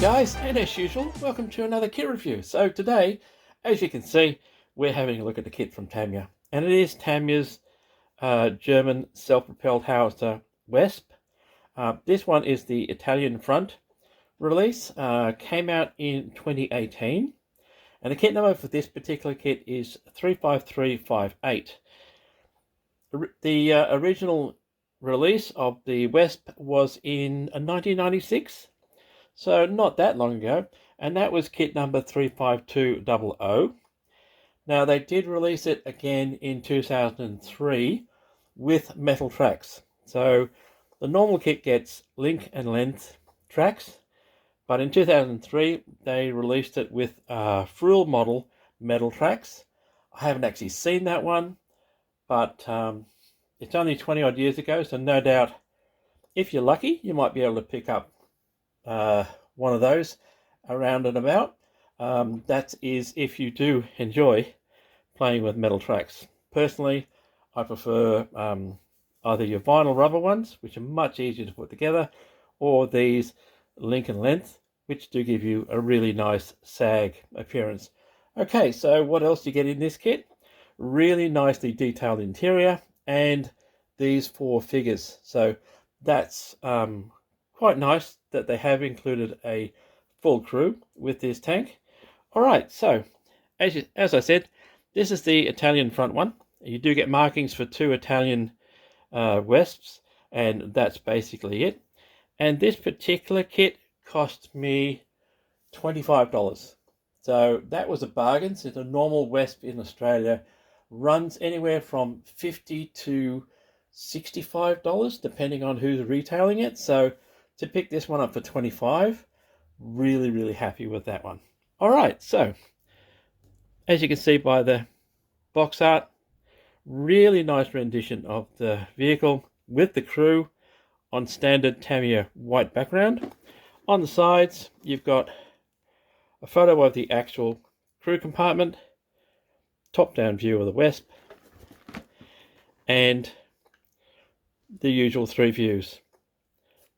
guys, and as usual, welcome to another kit review. So today, as you can see, we're having a look at the kit from Tamiya, and it is Tamiya's German self-propelled Howitzer Wespe. This one is the Italian front release, came out in 2018, and the kit number for this particular kit is 35358. The original release of the Wespe was in 1996. So not that long ago, and that was kit number 35200. Now they did release it again in 2003 with metal tracks. So the normal kit gets link and length tracks, but in 2003 they released it with Fruilmodel metal tracks. I haven't actually seen that one, but it's only 20 odd years ago, so no doubt if you're lucky you might be able to pick up one of those around and about. That is if you do enjoy playing with metal tracks. Personally, I prefer either your vinyl rubber ones, which are much easier to put together, or these link and length, which do give you a really nice sag appearance. Okay, so what else do you get in this kit? Really nicely detailed interior and these 4 figures. So that's quite nice that they have included a full crew with this tank. All right, so as I said, this is the Italian front one. You do get markings for 2 Italian Wespes, and that's basically it. And this particular kit cost me $25. So that was a bargain, since a normal Wespe in Australia runs anywhere from $50 to $65, depending on who's retailing it. So to pick this one up for $25, really happy with that one. All right, so as you can see by the box art, really nice rendition of the vehicle with the crew on standard Tamiya white background. On the sides, you've got a photo of the actual crew compartment, top-down view of the Wespe, and the usual 3 views.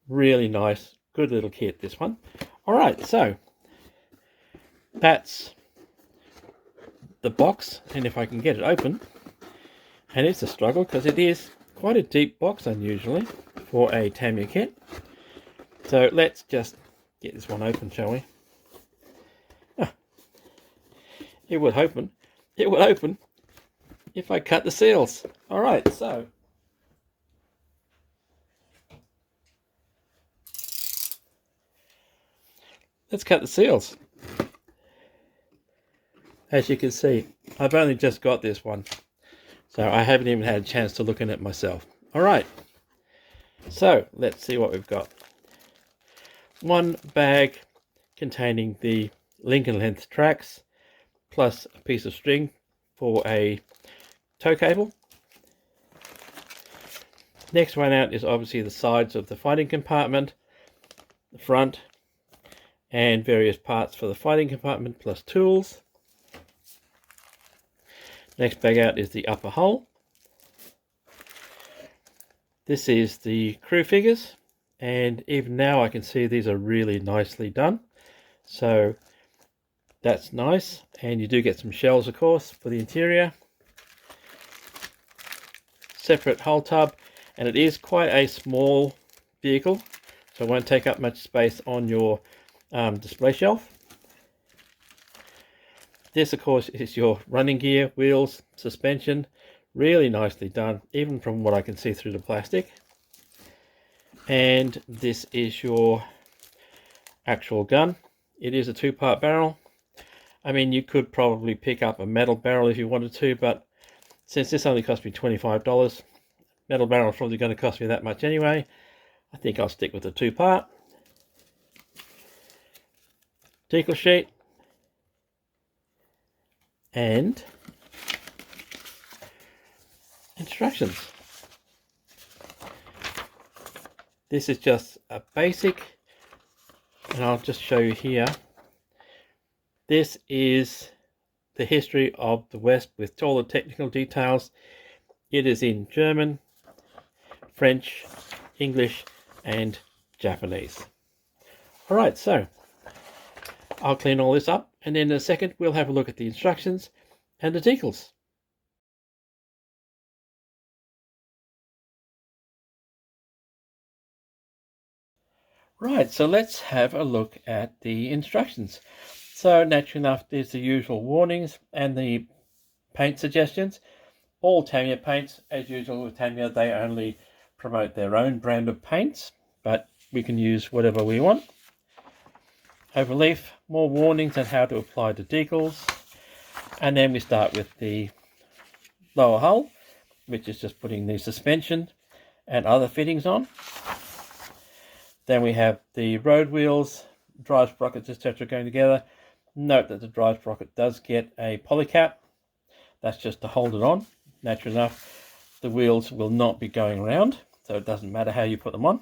Really nice, good little kit, this one. All right, so that's the box, and if I can get it open, and it's a struggle because it is quite a deep box unusually for a Tamiya kit. So let's just get this one open, shall we? It would open if I cut the seals. All right, so let's cut the seals. As you can see, I've only just got this one, so I haven't even had a chance to look in it myself. All right, so let's see what we've got. One bag containing the link and length tracks, plus a piece of string for a tow cable. Next one out is obviously the sides of the fighting compartment, the front, and various parts for the fighting compartment, plus tools. Next bag out is the upper hull. This is the crew figures, and even now I can see these are really nicely done. So that's nice, and you do get some shells, of course, for the interior. Separate hull tub, and it is quite a small vehicle, so it won't take up much space on your display shelf. This, of course, is your running gear, wheels, suspension. Really nicely done, even from what I can see through the plastic. And this is your actual gun. It is a 2-part barrel. I mean, you could probably pick up a metal barrel if you wanted to, but since this only cost me $25, metal barrel is probably going to cost me that much anyway. I think I'll stick with the 2-part. Decal sheet. And instructions. This is just a basic, and I'll just show you here. This is the history of the Wespe with all the technical details. It is in German, French, English, and Japanese. All right, so I'll clean all this up, and then in a second we'll have a look at the instructions and the decals. Right, so let's have a look at the instructions. So naturally enough, there's the usual warnings and the paint suggestions. All Tamiya paints, as usual with Tamiya, they only promote their own brand of paints, but we can use whatever we want. Overleaf, more warnings on how to apply the decals. And then we start with the lower hull, which is just putting the suspension and other fittings on. Then we have the road wheels, drive sprockets, etc. going together. Note that the drive sprocket does get a polycap. That's just to hold it on. Naturally enough, the wheels will not be going around, so it doesn't matter how you put them on.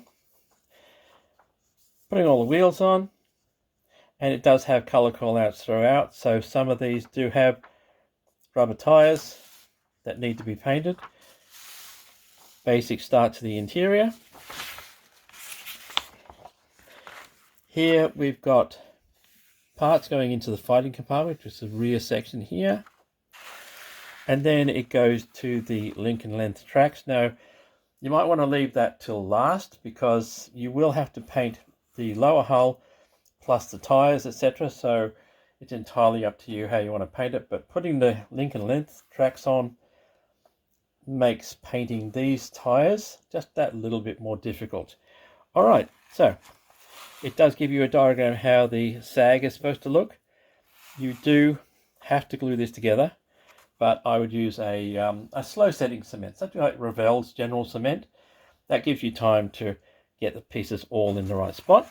Putting all the wheels on, and it does have colour callouts throughout, so some of these do have rubber tyres that need to be painted. Basic start to the interior. Here we've got parts going into the fighting compartment, which is the rear section here. And then it goes to the link and length tracks. Now, you might want to leave that till last because you will have to paint the lower hull plus the tyres, etc. So it's entirely up to you how you want to paint it. But putting the link and length tracks on makes painting these tyres just that little bit more difficult. All right, so it does give you a diagram how the sag is supposed to look. You do have to glue this together, but I would use a slow setting cement, something like Revell's General Cement. That gives you time to get the pieces all in the right spot.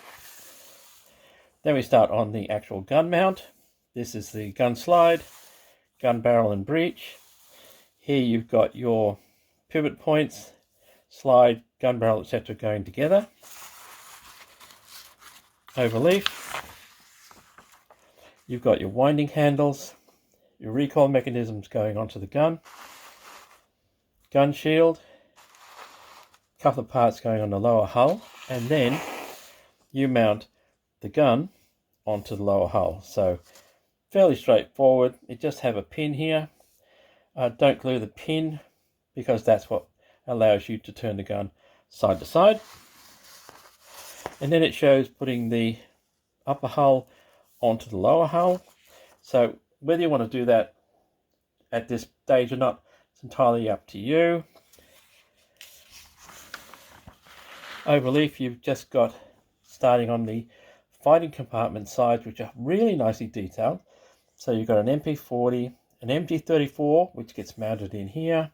Then we start on the actual gun mount. This is the gun slide, gun barrel and breech. Here you've got your pivot points, slide, gun barrel, etc. going together. Overleaf. You've got your winding handles, your recoil mechanisms going onto the gun, gun shield, a couple of parts going on the lower hull, and then you mount the gun onto the lower hull. So fairly straightforward. You just have a pin here. Don't glue the pin because that's what allows you to turn the gun side to side. And then it shows putting the upper hull onto the lower hull. So whether you want to do that at this stage or not, it's entirely up to you. Overleaf, you've just got starting on the fighting compartment sides, which are really nicely detailed. So you've got an MP40, an MG34, which gets mounted in here,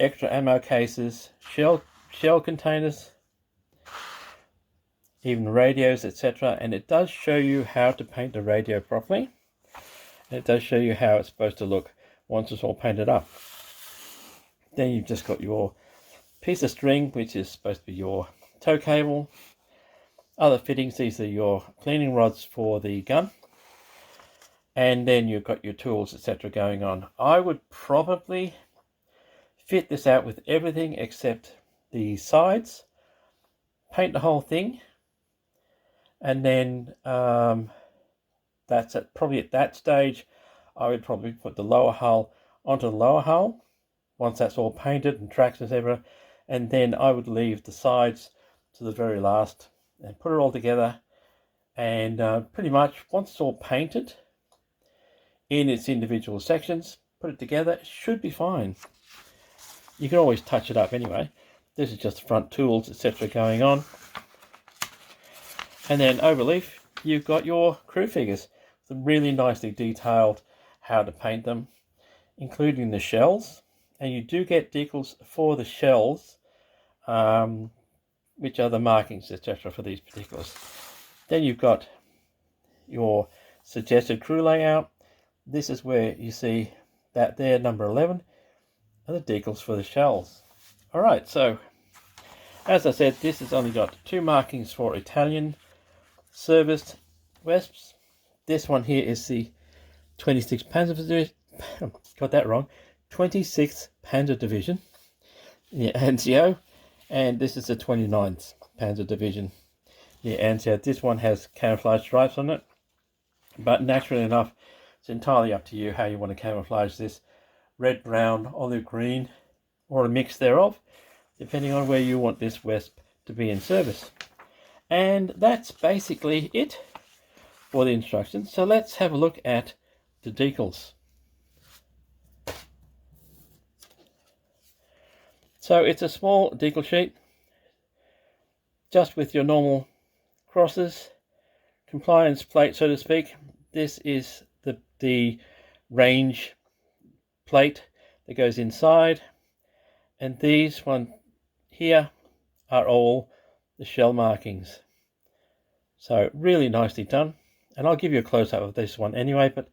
extra ammo cases, shell containers, even radios, etc. And it does show you how to paint the radio properly. And it does show you how it's supposed to look once it's all painted up. Then you've just got your piece of string, which is supposed to be your tow cable. Other fittings, these are your cleaning rods for the gun. And then you've got your tools, etc. going on. I would probably fit this out with everything except the sides. Paint the whole thing. And then that's probably at that stage, I would probably put the lower hull onto the lower hull once that's all painted and tracks and everything. And then I would leave the sides to the very last and put it all together. And pretty much once it's all painted in its individual sections, put it together, it should be fine. You can always touch it up anyway. This is just the front tools, etc. going on. And then overleaf, you've got your crew figures. It's really nicely detailed how to paint them, including the shells. And you do get decals for the shells, which are the markings, etc. for these particulars. Then you've got your suggested crew layout. This is where you see that there, number 11, are the decals for the shells. All right, so as I said, this has only got 2 markings for Italian serviced Wesps. This one here is the 26th Panzer Division. Got that wrong. 26th Panzer Division, yeah, NCO, and this is the 29th Panzer Division, Yeah, and so this one has camouflage stripes on it, but naturally enough, it's entirely up to you how you want to camouflage this. Red, brown, olive green, or a mix thereof, depending on where you want this Wesp to be in service. And that's basically it for the instructions. So let's have a look at the decals. So it's a small decal sheet, just with your normal crosses, compliance plate, so to speak. This is the range plate that goes inside, and these one here are all the shell markings. So really nicely done, and I'll give you a close-up of this one anyway, but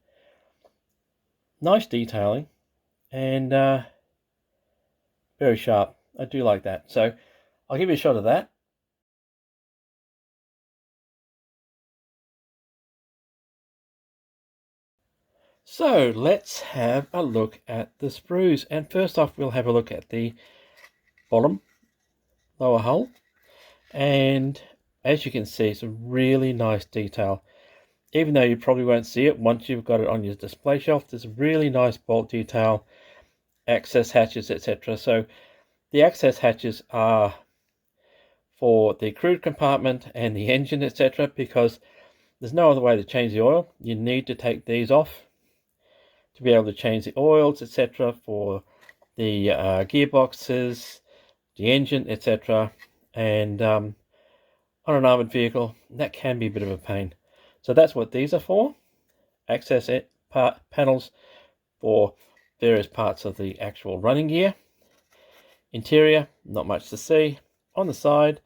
nice detailing and very sharp. I do like that, so I'll give you a shot of that. So let's have a look at the sprues, and first off we'll have a look at the bottom lower hull, and as you can see, it's a really nice detail. Even though you probably won't see it once you've got it on your display shelf, there's a really nice bolt detail, access hatches, etc. So the access hatches are for the crude compartment and the engine, etc., because there's no other way to change the oil. You need to take these off to be able to change the oils, etc., for the gearboxes, the engine, etc. And on an armored vehicle, that can be a bit of a pain. So that's what these are for. Access panels for various parts of the actual running gear. Interior, not much to see. On the side,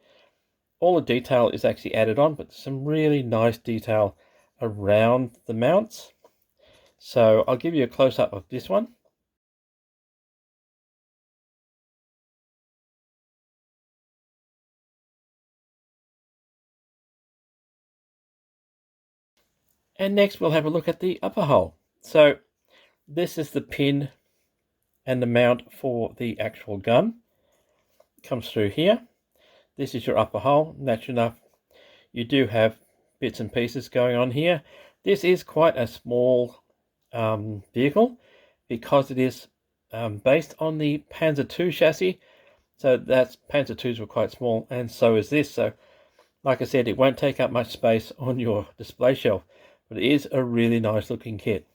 all the detail is actually added on, but some really nice detail around the mounts. So I'll give you a close-up of this one. And next we'll have a look at the upper hull. So this is the pin and the mount for the actual gun. It comes through here. This is your upper hull. Naturally enough, you do have bits and pieces going on here. This is quite a small vehicle because it is based on the Panzer II chassis. So that's Panzer IIs were quite small, and so is this. So like I said, it won't take up much space on your display shelf, but it is a really nice looking kit.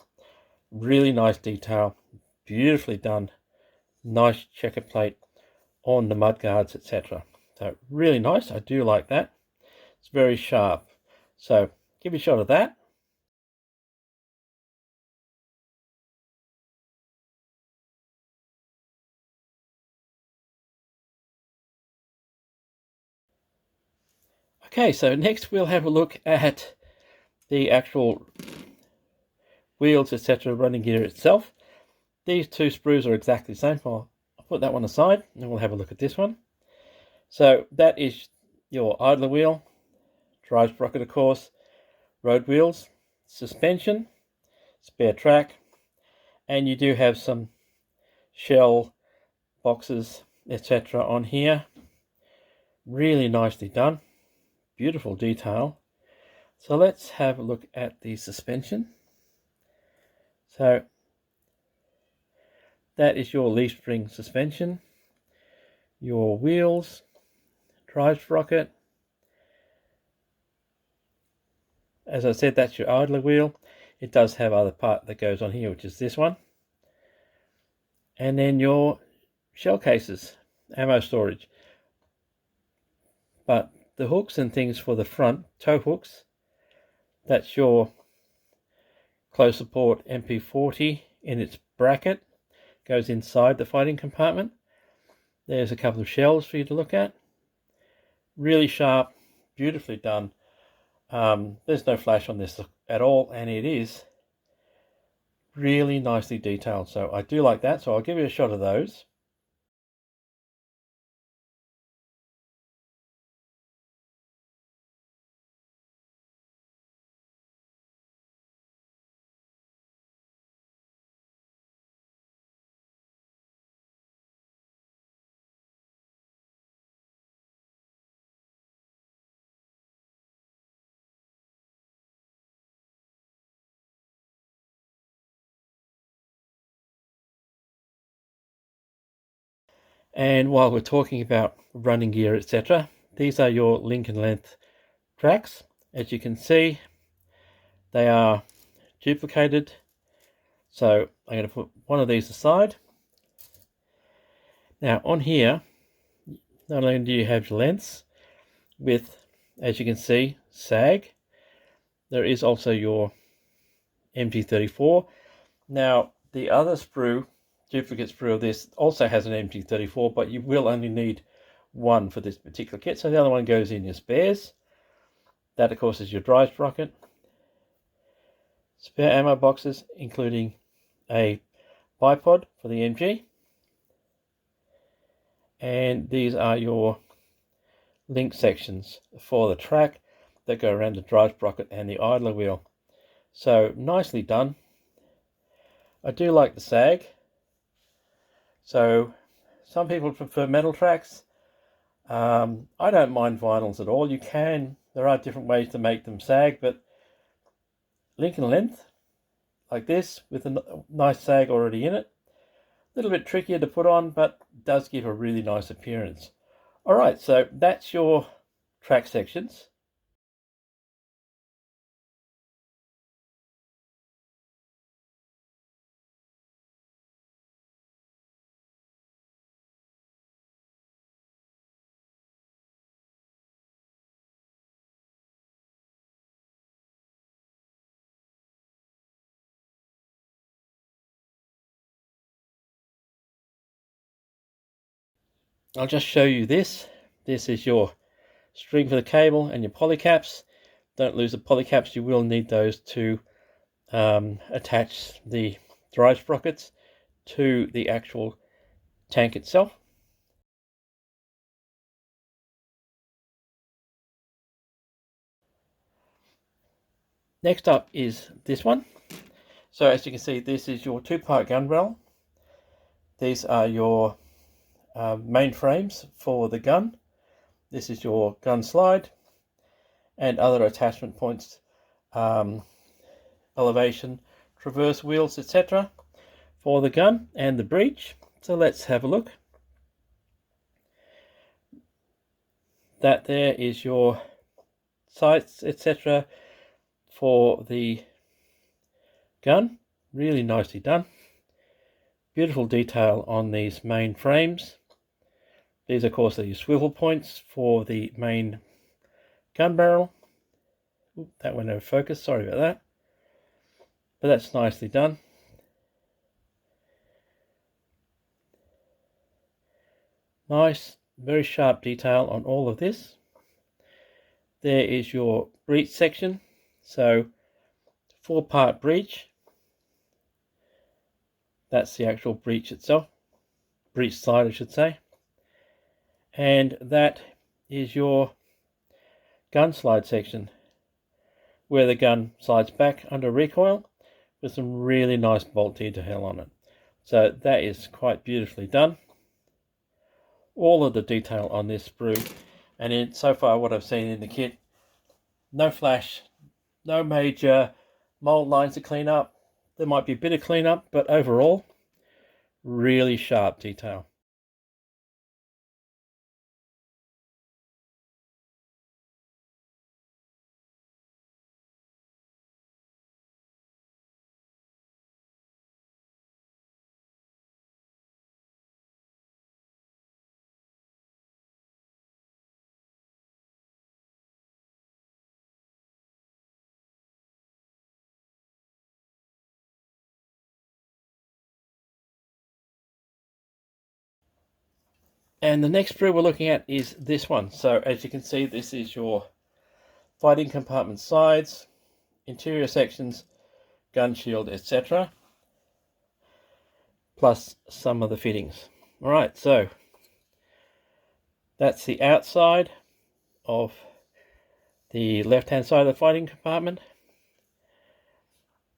Really nice detail, beautifully done, nice checker plate on the mudguards, etc. So really nice, I do like that. It's very sharp. So give you a shot of that. Okay, so next we'll have a look at the actual wheels, etc., running gear itself. These two sprues are exactly the same. I'll put that one aside and we'll have a look at this one. So that is your idler wheel, drive sprocket of course, road wheels, suspension, spare track, and you do have some shell boxes, etc. on here. Really nicely done, beautiful detail. So let's have a look at the suspension. So that is your leaf spring suspension, your wheels, drive sprocket. As I said, that's your idler wheel. It does have other part that goes on here, which is this one. And then your shell cases, ammo storage. But the hooks and things for the front, tow hooks, that's your close support MP40 in its bracket, goes inside the fighting compartment. There's a couple of shells for you to look at. Really sharp, beautifully done. There's no flash on this at all, and it is really nicely detailed. So I do like that. So I'll give you a shot of those. And while we're talking about running gear, etc., these are your link and length tracks. As you can see, they are duplicated. So I'm going to put one of these aside. Now on here, not only do you have your lengths with, as you can see, sag, there is also your MT34. Now the other sprue, duplicate sprue of this, also has an MT34, but you will only need one for this particular kit. So the other one goes in your spares. That of course is your dry sprocket. Spare ammo boxes, including a bipod for the MG. And these are your link sections for the track that go around the dry sprocket and the idler wheel. So nicely done. I do like the sag. So some people prefer metal tracks. I don't mind vinyls at all. You can, there are different ways to make them sag, but link and length like this with a nice sag already in it. A little bit trickier to put on, but does give a really nice appearance. All right, so that's your track sections. I'll just show you this. This is your string for the cable and your polycaps. Don't lose the polycaps. You will need those to attach the dry sprockets to the actual tank itself. Next up is this one. So as you can see, this is your two-part gun barrel. These are your main frames for the gun. This is your gun slide and other attachment points, elevation, traverse wheels, etc. for the gun and the breech. So let's have a look. That there is your sights, etc. for the gun. Really nicely done. Beautiful detail on these main frames. These, of course, are your swivel points for the main gun barrel. Ooh, that went out of focus, sorry about that. But that's nicely done. Nice, very sharp detail on all of this. There is your breech section. So 4-part breech. That's the actual breech itself. Breech side, I should say. And that is your gun slide section, where the gun slides back under recoil with some really nice bolt detail on it. So that is quite beautifully done. All of the detail on this sprue, and so far what I've seen in the kit, no flash, no major mold lines to clean up. There might be a bit of cleanup, but overall, really sharp detail. And the next sprue we're looking at is this one. So as you can see, this is your fighting compartment sides, interior sections, gun shield, etc. Plus some of the fittings. All right, so that's the outside of the left-hand side of the fighting compartment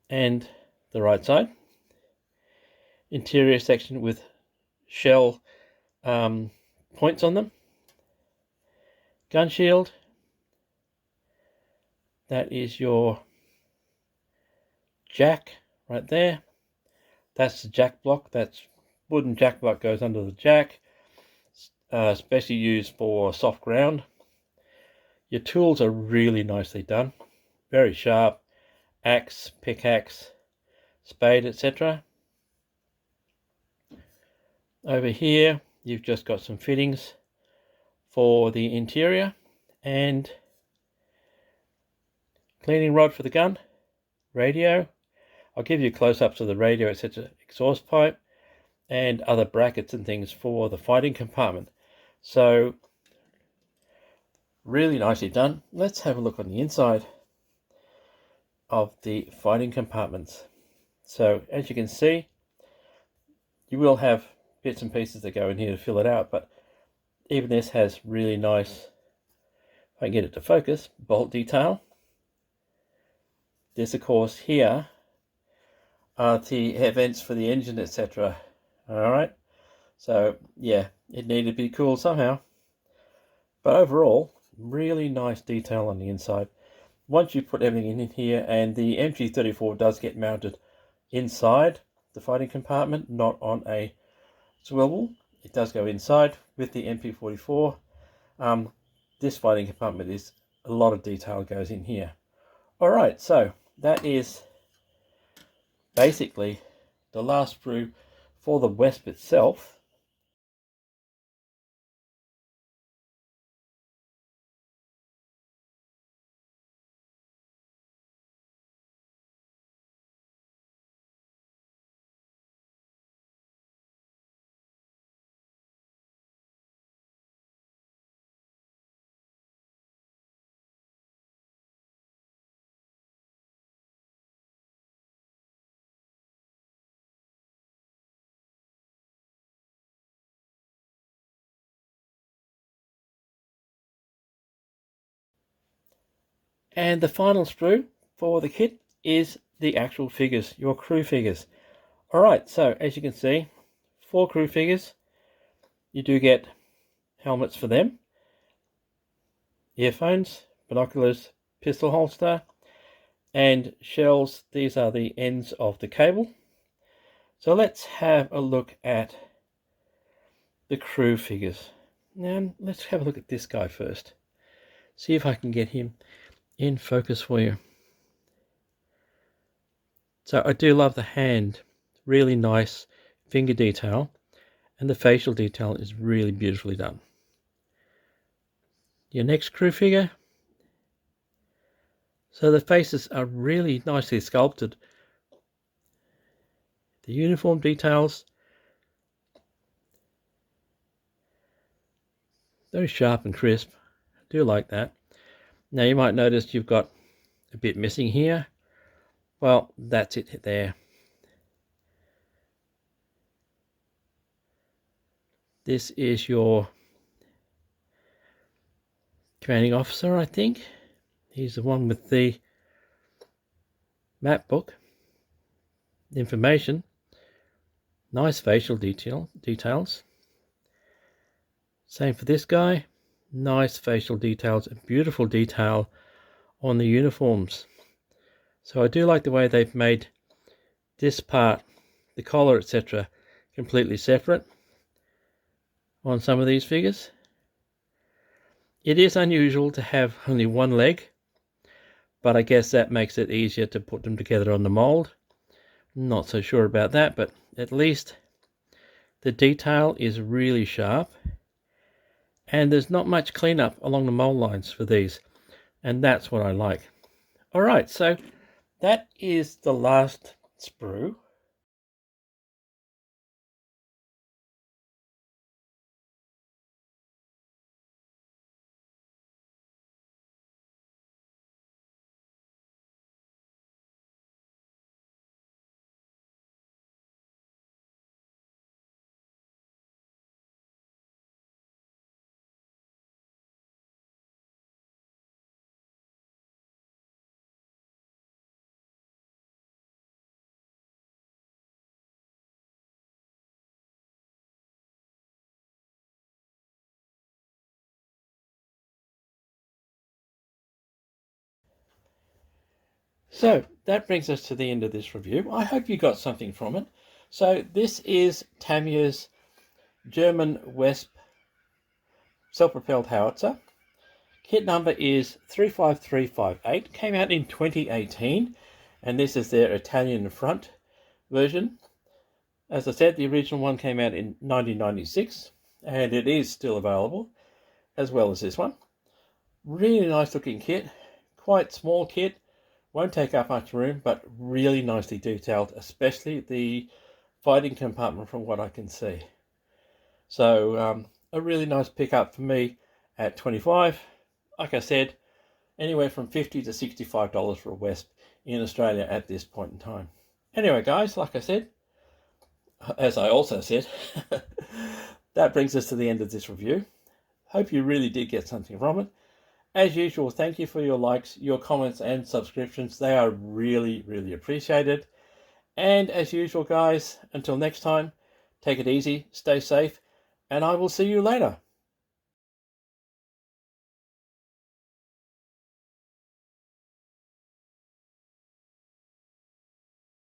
and the right side. Interior section with shell points on them. Gun shield. That is your jack right there. That's the jack block. That's wooden jack block goes under the jack. especially used for soft ground. Your tools are really nicely done, very sharp, axe, pickaxe, spade, etc. Over here you've just got some fittings for the interior and cleaning rod for the gun, radio. I'll give you close-ups of the radio, etc., exhaust pipe, and other brackets and things for the fighting compartment. So really nicely done. Let's have a look on the inside of the fighting compartments. So as you can see, you will have bits and pieces that go in here to fill it out, but even this has really nice, if I can get it to focus, bolt detail. This, of course, here are the air vents for the engine, etc. Alright, so yeah, it needed to be cool somehow. But overall, really nice detail on the inside. Once you put everything in here, and the MG34 does get mounted inside the fighting compartment, not on a swivel. It does go inside with the MP44. This fighting compartment is a lot of detail goes in here. Alright, so that is basically the last sprue for the Wespe itself. And the final sprue for the kit is the actual figures, your crew figures. Alright, so as you can see, 4 crew figures. You do get helmets for them, earphones, binoculars, pistol holster, and shells. These are the ends of the cable. So let's have a look at the crew figures. Now let's have a look at this guy first. See if I can get him in focus for you. So I do love the hand, really nice finger detail, and the facial detail is really beautifully done. Your next crew figure. So the faces are really nicely sculpted. The uniform details, very sharp and crisp. I do like that. Now you might notice you've got a bit missing here. Well, that's it there. This is your commanding officer, I think. He's the one with the map book. Information. Nice facial details. Same for this guy. Nice facial details and beautiful detail on the uniforms. So I do like the way they've made this part, the collar, etc., completely separate on some of these figures. It is unusual to have only one leg, but I guess that makes it easier to put them together on the mold. Not so sure about that, but at least the detail is really sharp, and there's not much cleanup along the mold lines for these, and that's what I like. Alright, so that is the last sprue. So that brings us to the end of this review. I hope you got something from it. So this is Tamiya's German Wespe self-propelled howitzer. Kit number is 35358. Came out in 2018, and this is their Italian front version. As I said, the original one came out in 1996, and it is still available, as well as this one. Really nice looking kit, quite small kit, won't take up much room, but really nicely detailed, especially the fighting compartment from what I can see. So a really nice pickup for me at $25. Like I said, anywhere from $50 to $65 for a Wespe in Australia at this point in time. Anyway, guys, like I said, as I also said, that brings us to the end of this review. Hope you really did get something from it. As usual, thank you for your likes, your comments, and subscriptions. They are really, really appreciated. And as usual, guys, until next time, take it easy, stay safe, and I will see you later.